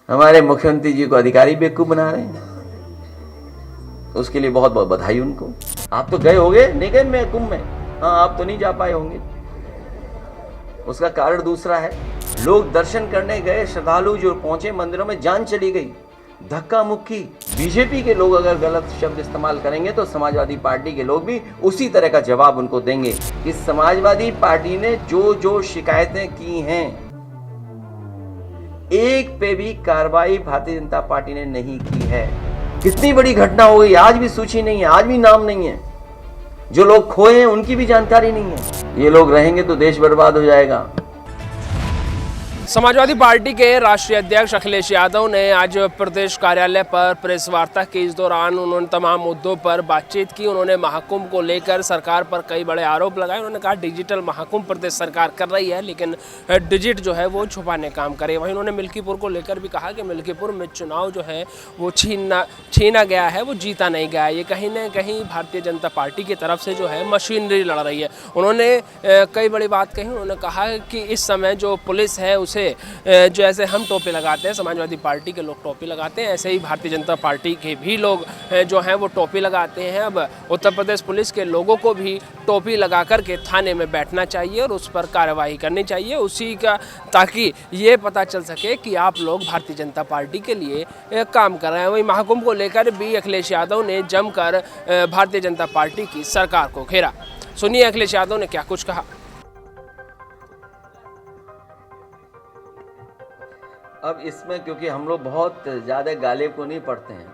हमारे मुख्यमंत्री जी को अधिकारी बेवकूफ बना रहे हैं, उसके लिए बहुत बहुत बधाई उनको। आप तो गए होंगे, नहीं गए मैं कुंभ में? हाँ, आप तो नहीं जा पाए होंगे। उसका कारण दूसरा है, लोग दर्शन करने गए, श्रद्धालु जो पहुंचे मंदिरों में, जान चली गई, धक्का मुक्की। बीजेपी के लोग अगर गलत शब्द इस्तेमाल करेंगे तो समाजवादी पार्टी के लोग भी उसी तरह का जवाब उनको देंगे कि समाजवादी पार्टी ने जो जो शिकायतें की हैं, एक पे भी कार्रवाई भारतीय जनता पार्टी ने नहीं की है। कितनी बड़ी घटना हो गई, आज भी सूची नहीं है, आज भी नाम नहीं है। जो लोग खोए हैं उनकी भी जानकारी नहीं है। ये लोग रहेंगे तो देश बर्बाद हो जाएगा। समाजवादी पार्टी के राष्ट्रीय अध्यक्ष अखिलेश यादव ने आज प्रदेश कार्यालय पर प्रेस वार्ता की। इस दौरान उन्होंने तमाम मुद्दों पर बातचीत की। उन्होंने महाकुंभ को लेकर सरकार पर कई बड़े आरोप लगाए। उन्होंने कहा डिजिटल महाकुंभ प्रदेश सरकार कर रही है, लेकिन डिजिट जो है वो छुपाने काम करे। वहीं उन्होंने मिल्कीपुर को लेकर भी कहा कि मिल्कीपुर में चुनाव जो है वो छीना गया है, वो जीता नहीं गया। ये कहीं ना कहीं भारतीय जनता पार्टी की तरफ से जो है मशीनरी लड़ रही है। उन्होंने कई बड़ी बात कही। उन्होंने कहा कि इस समय जो पुलिस है उसे जैसे हम टोपी लगाते हैं, समाजवादी पार्टी के लोग टोपी लगाते हैं, ऐसे ही भारतीय जनता पार्टी के भी लोग जो हैं वो टोपी लगाते हैं। अब उत्तर प्रदेश पुलिस के लोगों को भी टोपी लगा करके थाने में बैठना चाहिए और उस पर कार्रवाई करनी चाहिए उसी का, ताकि ये पता चल सके कि आप लोग भारतीय जनता पार्टी के लिए काम कर रहे हैं। वहीं महाकुंभ को लेकर भी अखिलेश यादव ने जमकर भारतीय जनता पार्टी की सरकार को घेरा। सुनिए अखिलेश यादव ने क्या कुछ कहा। अब इसमें क्योंकि हम लोग बहुत ज़्यादा गालिब को नहीं पढ़ते हैं,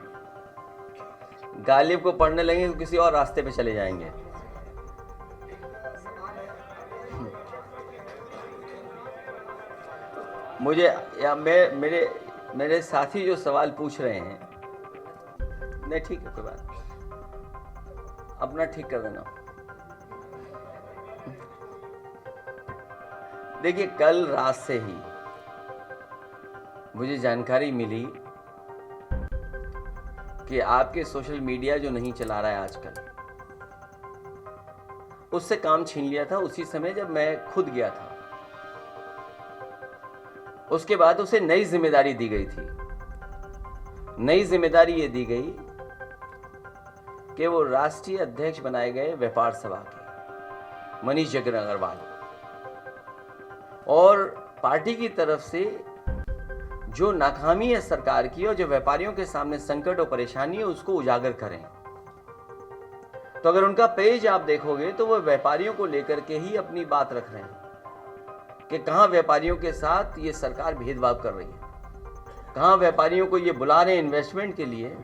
गालिब को पढ़ने लगेंगे तो किसी और रास्ते पे चले जाएंगे। मुझे या मेरे साथी जो सवाल पूछ रहे हैं, नहीं ठीक है, कोई बात, अपना ठीक कर देना। देखिए, कल रात से ही मुझे जानकारी मिली कि आपके सोशल मीडिया जो नहीं चला रहा है आजकल, उससे काम छीन लिया था उसी समय जब मैं खुद गया था। उसके बाद उसे नई जिम्मेदारी दी गई थी। नई जिम्मेदारी ये दी गई कि वो राष्ट्रीय अध्यक्ष बनाए गए व्यापार सभा के, मनीष जग्न अग्रवाल, और पार्टी की तरफ से जो नाकामी है सरकार की और जो व्यापारियों के सामने संकट और परेशानी है उसको उजागर करें। तो अगर उनका पेज आप देखोगे तो वो व्यापारियों को लेकर के ही अपनी बात रख रहे हैं कि कहां व्यापारियों के साथ ये सरकार भेदभाव कर रही है, कहां व्यापारियों को ये बुला रहे हैं इन्वेस्टमेंट के लिए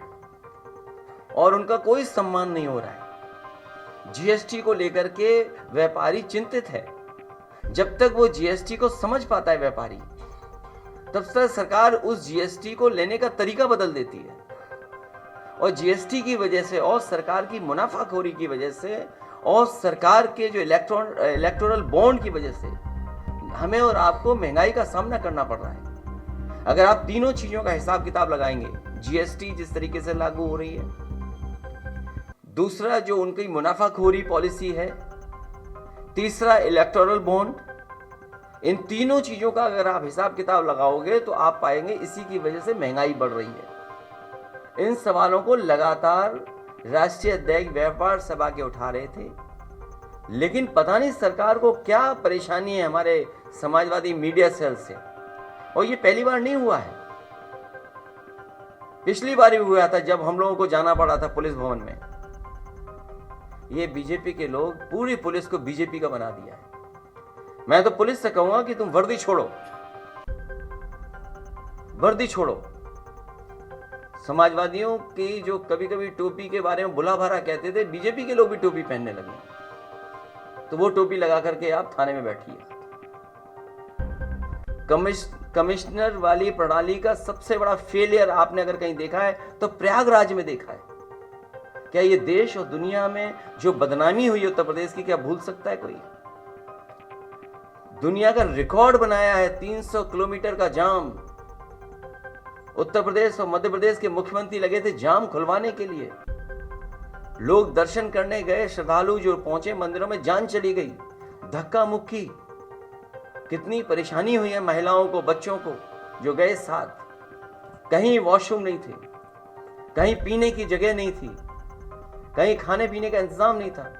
और उनका कोई सम्मान नहीं हो रहा है। जीएसटी को लेकर के व्यापारी चिंतित है। जब तक वो जीएसटी को समझ पाता है व्यापारी, तब तक सरकार उस जीएसटी को लेने का तरीका बदल देती है। और जीएसटी की वजह से और सरकार की मुनाफाखोरी की वजह से और सरकार के जो इलेक्टोरल बॉन्ड की वजह से हमें और आपको महंगाई का सामना करना पड़ रहा है। अगर आप तीनों चीजों का हिसाब किताब लगाएंगे, जीएसटी जिस तरीके से लागू हो रही है, दूसरा जो उनकी मुनाफाखोरी पॉलिसी है, तीसरा इलेक्टोरल बॉन्ड, इन तीनों चीजों का अगर आप हिसाब किताब लगाओगे तो आप पाएंगे इसी की वजह से महंगाई बढ़ रही है। इन सवालों को लगातार राष्ट्रीय अध्यक्ष व्यापार सभा के उठा रहे थे, लेकिन पता नहीं सरकार को क्या परेशानी है हमारे समाजवादी मीडिया सेल से। और ये पहली बार नहीं हुआ है, पिछली बार भी हुआ था जब हम लोगों को जाना पड़ा था पुलिस भवन में। ये बीजेपी के लोग पूरी पुलिस को बीजेपी का बना दिया है। मैं तो पुलिस से कहूंगा कि तुम वर्दी छोड़ो, वर्दी छोड़ो। समाजवादियों की जो कभी कभी टोपी के बारे में बुला भरा कहते थे, बीजेपी के लोग भी टोपी पहनने लगे। तो वो टोपी लगा करके आप थाने में बैठिए। कमिश्नर वाली प्रणाली का सबसे बड़ा फेलियर आपने अगर कहीं देखा है तो प्रयागराज में देखा है। क्या ये देश और दुनिया में जो बदनामी हुई उत्तर प्रदेश की, क्या भूल सकता है कोई? दुनिया का रिकॉर्ड बनाया है 300 किलोमीटर का जाम। उत्तर प्रदेश और मध्य प्रदेश के मुख्यमंत्री लगे थे जाम खुलवाने के लिए। लोग दर्शन करने गए, श्रद्धालु जो पहुंचे मंदिरों में, जान चली गई, धक्का मुक्की। कितनी परेशानी हुई है महिलाओं को, बच्चों को जो गए साथ। कहीं वॉशरूम नहीं थे, कहीं पीने की जगह नहीं थी, कहीं खाने पीने का इंतजाम नहीं था।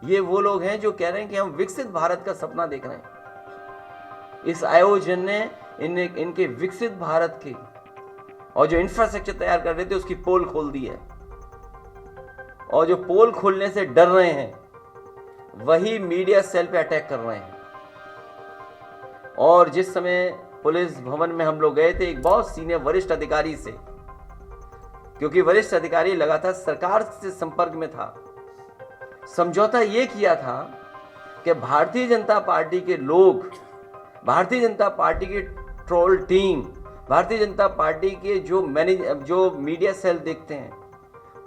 ये वो लोग हैं जो कह रहे हैं कि हम विकसित भारत का सपना देख रहे हैं। इस आयोजन ने इनके विकसित भारत की और जो इंफ्रास्ट्रक्चर तैयार कर रहे थे उसकी पोल खोल दी है, और जो पोल खोलने से डर रहे हैं वही मीडिया सेल पे अटैक कर रहे हैं। और जिस समय पुलिस भवन में हम लोग गए थे एक बहुत सीनियर वरिष्ठ अधिकारी से, क्योंकि वरिष्ठ अधिकारी लगातार सरकार से संपर्क में था, समझौता यह किया था कि भारतीय जनता पार्टी के लोग, भारतीय जनता पार्टी की troll team, Bharatiya Janata party के जो मीडिया सेल देखते हैं,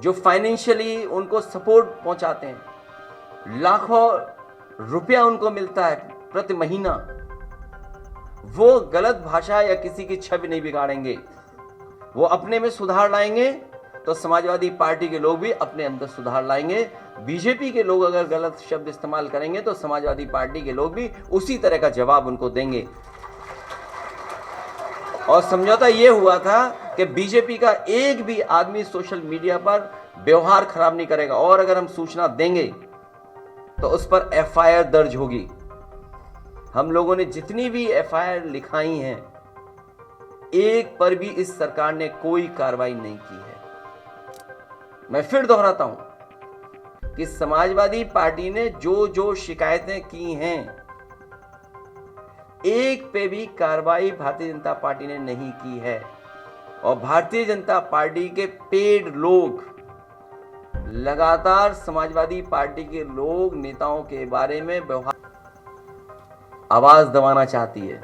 जो फाइनेंशियली उनको सपोर्ट पहुंचाते हैं, लाखों रुपया उनको मिलता है प्रति महीना, वो गलत भाषा या किसी की छवि नहीं बिगाड़ेंगे। वो अपने में सुधार लाएंगे तो समाजवादी पार्टी के लोग भी अपने अंदर सुधार लाएंगे। बीजेपी के लोग अगर गलत शब्द इस्तेमाल करेंगे तो समाजवादी पार्टी के लोग भी उसी तरह का जवाब उनको देंगे। और समझौता ये हुआ था कि बीजेपी का एक भी आदमी सोशल मीडिया पर व्यवहार खराब नहीं करेगा, और अगर हम सूचना देंगे तो उस पर एफआईआर दर्ज होगी। हम लोगों ने जितनी भी एफआईआर लिखाई हैं, एक पर भी इस सरकार ने कोई कार्रवाई नहीं की है। मैं फिर दोहराता हूं कि समाजवादी पार्टी ने जो जो शिकायतें की हैं, एक पे भी कार्रवाई भारतीय जनता पार्टी ने नहीं की है। और भारतीय जनता पार्टी के पेड लोग लगातार समाजवादी पार्टी के लोग नेताओं के बारे में व्यवहार आवाज दबाना चाहती है।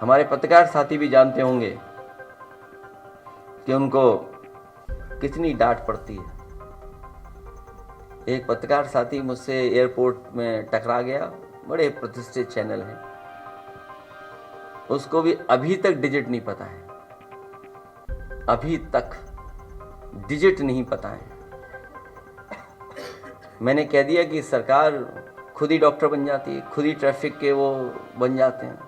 हमारे पत्रकार साथी भी जानते होंगे कि उनको कितनी डांट पड़ती है। एक पत्रकार साथी मुझसे एयरपोर्ट में टकरा गया, बड़े प्रतिष्ठित चैनल है, उसको भी अभी तक डिजिट नहीं पता है, अभी तक डिजिट नहीं पता है। मैंने कह दिया कि सरकार खुद ही डॉक्टर बन जाती है, खुद ही ट्रैफिक के वो बन जाते हैं,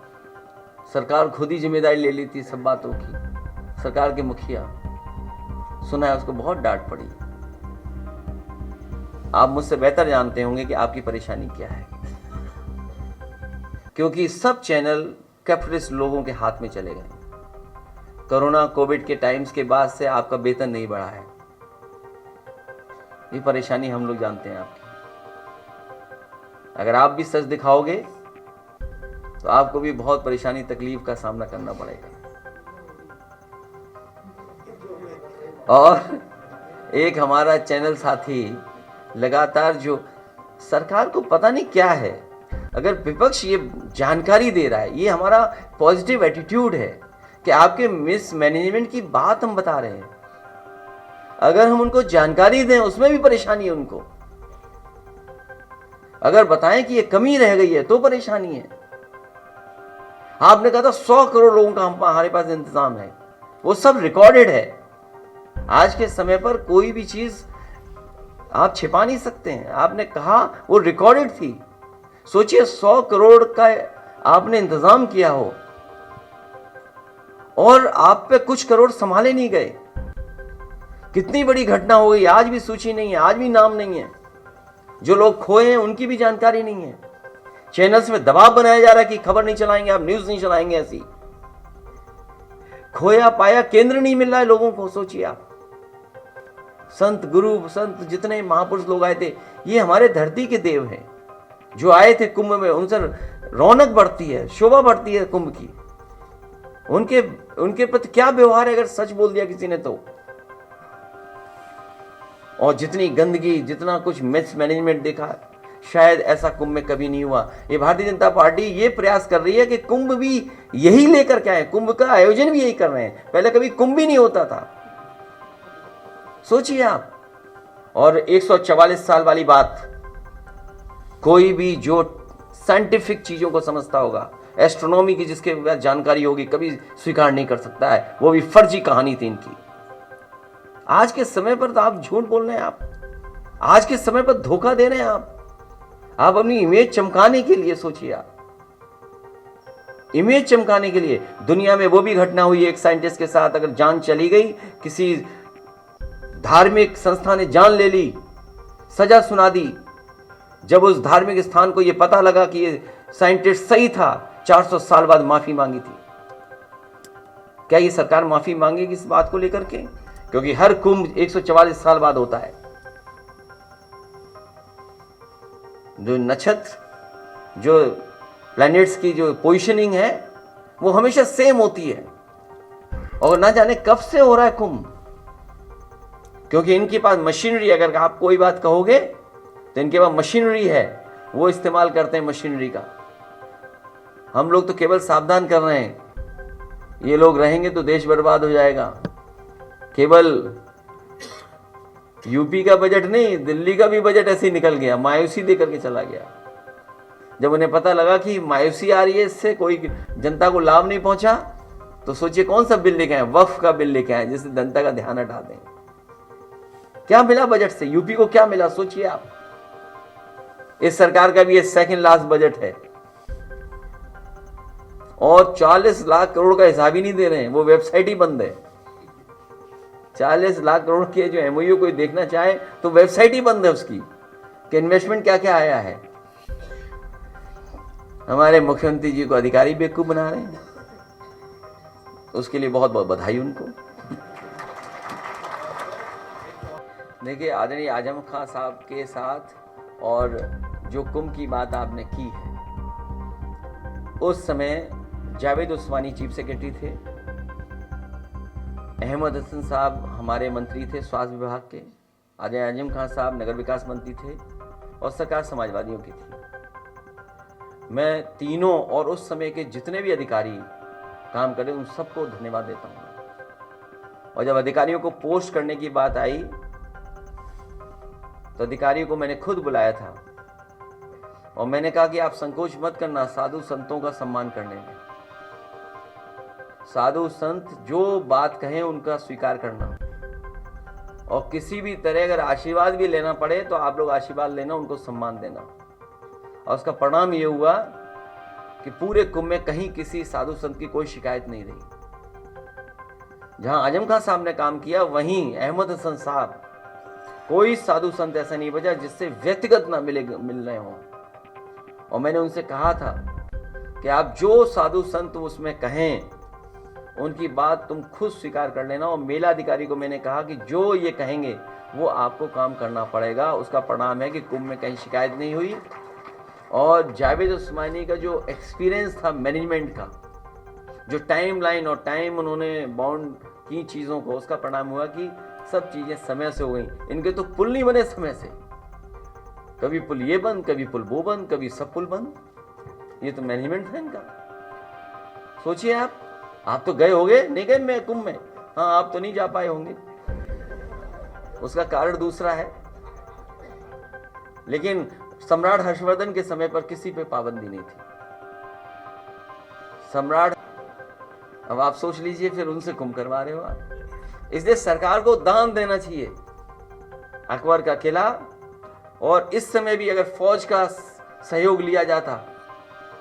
सरकार खुद ही जिम्मेदारी ले लेती है सब बातों की। सरकार के मुखिया सुना है, उसको बहुत डांट पड़ी। आप मुझसे बेहतर जानते होंगे कि आपकी परेशानी क्या है, क्योंकि सब चैनल कैपिटलिस्ट लोगों के हाथ में चले गए। कोरोना कोविड के टाइम्स के बाद से आपका वेतन नहीं बढ़ा है, ये परेशानी हम लोग जानते हैं आपकी। अगर आप भी सच दिखाओगे तो आपको भी बहुत परेशानी तकलीफ का सामना करना पड़ेगा। और एक हमारा चैनल साथी लगातार जो सरकार को पता नहीं क्या है, अगर विपक्ष ये जानकारी दे रहा है, ये हमारा पॉजिटिव एटीट्यूड है कि आपके मिसमैनेजमेंट की बात हम बता रहे हैं। अगर हम उनको जानकारी दें उसमें भी परेशानी है उनको। अगर बताएं कि ये कमी रह गई है तो परेशानी है। आपने कहा था 100 करोड़ लोगों का हमारे पास इंतजाम है, वो सब रिकॉर्डेड है। आज के समय पर कोई भी चीज आप छिपा नहीं सकते हैं। आपने कहा वो रिकॉर्डेड थी। सोचिए 100 करोड़ का आपने इंतजाम किया हो और आप पे कुछ करोड़ संभाले नहीं गए। कितनी बड़ी घटना हो गई, आज भी सूची नहीं है, आज भी नाम नहीं है। जो लोग खोए हैं उनकी भी जानकारी नहीं है। चैनल्स में दबाव बनाया जा रहा है कि खबर नहीं चलाएंगे, आप न्यूज नहीं चलाएंगे। ऐसी खोया पाया केंद्र नहीं मिल रहा है लोगों को। सोचिए आप, संत गुरु संत जितने महापुरुष लोग आए थे, ये हमारे धरती के देव हैं जो आए थे कुंभ में। उनसे रौनक बढ़ती है, शोभा बढ़ती है कुंभ की। उनके प्रति क्या व्यवहार है अगर सच बोल दिया किसी ने तो। और जितनी गंदगी, जितना कुछ मिसमैनेजमेंट देखा, शायद ऐसा कुंभ में कभी नहीं हुआ। ये भारतीय जनता पार्टी ये प्रयास कर रही है कि कुंभ भी यही लेकर के आए, कुंभ का आयोजन भी यही कर रहे हैं। पहले कभी कुंभ भी नहीं होता था, सोचिए आप। और 144 साल वाली बात, कोई भी जो साइंटिफिक चीजों को समझता होगा, एस्ट्रोनॉमी की जिसके पास जानकारी होगी, कभी स्वीकार नहीं कर सकता है। वो भी फर्जी कहानी थी इनकी। आज के समय पर तो आप झूठ बोल रहे हैं, आप आज के समय पर धोखा दे रहे हैं। आप अपनी इमेज चमकाने के लिए सोचिए आप। इमेज चमकाने के लिए। दुनिया में वो भी घटना हुई एक साइंटिस्ट के साथ, अगर जान चली गई, किसी धार्मिक संस्था ने जान ले ली, सजा सुना दी, जब उस धार्मिक स्थान को ये पता लगा कि ये साइंटिस्ट सही था, 400 साल बाद माफी मांगी थी। क्या ये सरकार माफी मांगेगी इस बात को लेकर के? क्योंकि हर कुंभ 144 साल बाद होता है। जो नक्षत्र, जो प्लैनेट्स की जो पोजीशनिंग है वो हमेशा सेम होती है, और ना जाने कब से हो रहा है कुंभ, क्योंकि इनके पास मशीनरी, अगर आप कोई बात कहोगे तो इनके पास मशीनरी है, वो इस्तेमाल करते हैं मशीनरी का। हम लोग तो केवल सावधान कर रहे हैं, ये लोग रहेंगे तो देश बर्बाद हो जाएगा। केवल यूपी का बजट नहीं, दिल्ली का भी बजट ऐसे ही निकल गया, मायूसी देकर के चला गया। जब उन्हें पता लगा कि मायूसी आ रही है, इससे कोई जनता को लाभ नहीं पहुंचा, तो सोचिए कौन सा बिल लेके आए, वक्फ का बिल लेके आए, जिससे जनता का ध्यान हटा दें। क्या मिला बजट से? यूपी को क्या मिला सोचिए आप। इस सरकार का भी ये सेकंड लास्ट बजट है, और 40 लाख करोड़ का हिसाब ही नहीं दे रहे हैं, वो वेबसाइट ही बंद है। 40 लाख करोड़ के जो एमओयू कोई देखना चाहे तो वेबसाइट ही बंद है उसकी, कि इन्वेस्टमेंट क्या क्या आया है। हमारे मुख्यमंत्री जी को अधिकारी बेवकूफ बना रहे हैं, उसके लिए बहुत बहुत बधाई उनको। देखिए, आदरणीय आजम खान साहब के साथ और जो कुंभ की बात आपने की है, उस समय जावेद उस्मानी चीफ सेक्रेटरी थे, अहमद हसन साहब हमारे मंत्री थे स्वास्थ्य विभाग के, आदरणीय आजम खान साहब नगर विकास मंत्री थे, और सरकार समाजवादियों की थी। मैं तीनों और उस समय के जितने भी अधिकारी काम करे उन सबको धन्यवाद देता हूँ। और जब अधिकारियों को पोस्ट करने की बात आई तो अधिकारियों को मैंने खुद बुलाया था, और मैंने कहा कि आप संकोच मत करना साधु संतों का सम्मान करने में। साधु संत जो बात कहें उनका स्वीकार करना, और किसी भी तरह अगर आशीर्वाद भी लेना पड़े तो आप लोग आशीर्वाद लेना, उनको सम्मान देना। और उसका परिणाम ये हुआ कि पूरे कुंभ में कहीं किसी साधु संत की कोई शिकायत नहीं रही। जहां आजम खान साहब ने काम किया, वहीं अहमद हसन साहब, कोई साधु संत ऐसा नहीं बचा जिससे व्यक्तिगत ना मिल रहे हों। और मैंने उनसे कहा था कि आप जो साधु संत उसमें कहें उनकी बात तुम खुद स्वीकार कर लेना। और मेला अधिकारी को मैंने कहा कि जो ये कहेंगे वो आपको काम करना पड़ेगा। उसका परिणाम है कि कुंभ में कहीं शिकायत नहीं हुई। और जावेद उस्मानी का जो एक्सपीरियंस था मैनेजमेंट का, जो टाइम लाइन और टाइम उन्होंने बाउंड की चीज़ों को, उसका परिणाम हुआ कि सब चीज़ें समय से हो गई। इनके तो पुल नहीं बने समय से, कभी पुल ये बंद, कभी पुल वो बंद, कभी सब पुल बंद। ये तो मैनेजमेंट था इनका। सोचिए आप तो गए होंगे, नहीं गए मैं कुंभ में? हाँ, आप तो नहीं जा पाए होंगे, उसका कारण दूसरा है। लेकिन सम्राट हर्षवर्धन के समय पर किसी पे पाबंदी नहीं थी। सम्राट, अब आप सोच लीजिए, फिर उनसे कुंभ करवा रहे हो आप। इसलिए सरकार को दान देना चाहिए अकबर का किला। और इस समय भी अगर फौज का सहयोग लिया जाता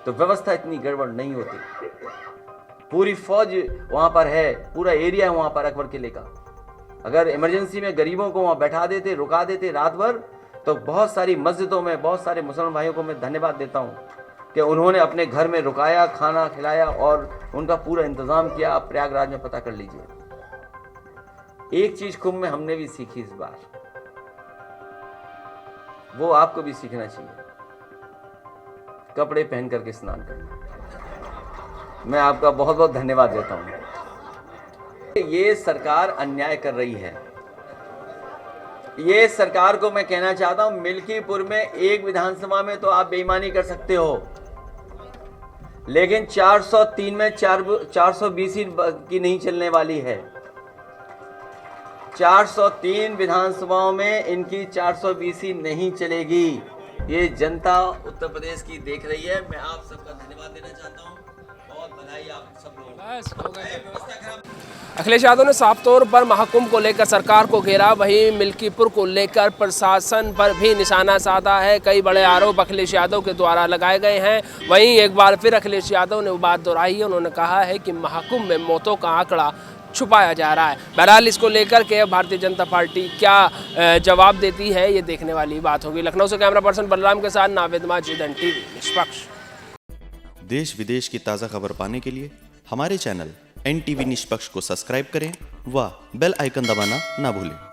तो व्यवस्था इतनी गड़बड़ नहीं होती। पूरी फौज वहां पर है, पूरा एरिया है वहां पर अकबर किले का। अगर इमरजेंसी में गरीबों को वहां बैठा देते, रुका देते रात भर, तो बहुत सारी मस्जिदों में बहुत सारे मुसलमान भाइयों को मैं धन्यवाद देता हूं कि उन्होंने अपने घर में रुकाया, खाना खिलाया और उनका पूरा इंतजाम किया। आप प्रयागराज में पता कर लीजिए। एक चीज कुंभ में हमने भी सीखी इस बार, वो आपको भी सीखना चाहिए, कपड़े पहन करके स्नान करना। मैं आपका बहुत बहुत धन्यवाद देता हूं। ये सरकार अन्याय कर रही है। ये सरकार को मैं कहना चाहता हूं, मिल्कीपुर में एक विधानसभा में तो आप बेईमानी कर सकते हो, लेकिन 403 में 420 की नहीं चलने वाली है। 403 विधानसभाओं में इनकी 420 नहीं चलेगी। ये जनता उत्तर प्रदेश की देख रही है। मैं आप सबका धन्यवाद देना चाहता हूं। बहुत बधाई आप सब लोगों को। बस हो गया। व्यवस्था खराब। अखिलेश यादव ने साफ तौर पर महाकुंभ को लेकर सरकार को घेरा, वहीं मिल्कीपुर को लेकर प्रशासन पर भी निशाना साधा है। कई बड़े आरोप अखिलेश यादव के द्वारा लगाए गए हैं। वहीं एक बार फिर अखिलेश यादव ने वो बात दोहराई है, उन्होंने कहा है कि महाकुंभ में मौतों का आंकड़ा छुपाया जा रहा है। बहरहाल इसको लेकर के भारतीय जनता पार्टी क्या जवाब देती है, ये देखने वाली बात होगी। लखनऊ से कैमरा पर्सन बलराम के साथ नावेद माजिद, NTV निष्पक्ष। देश विदेश की ताज़ा खबर पाने के लिए हमारे चैनल NTV निष्पक्ष को सब्सक्राइब करें व बेल आइकन दबाना ना भूलें।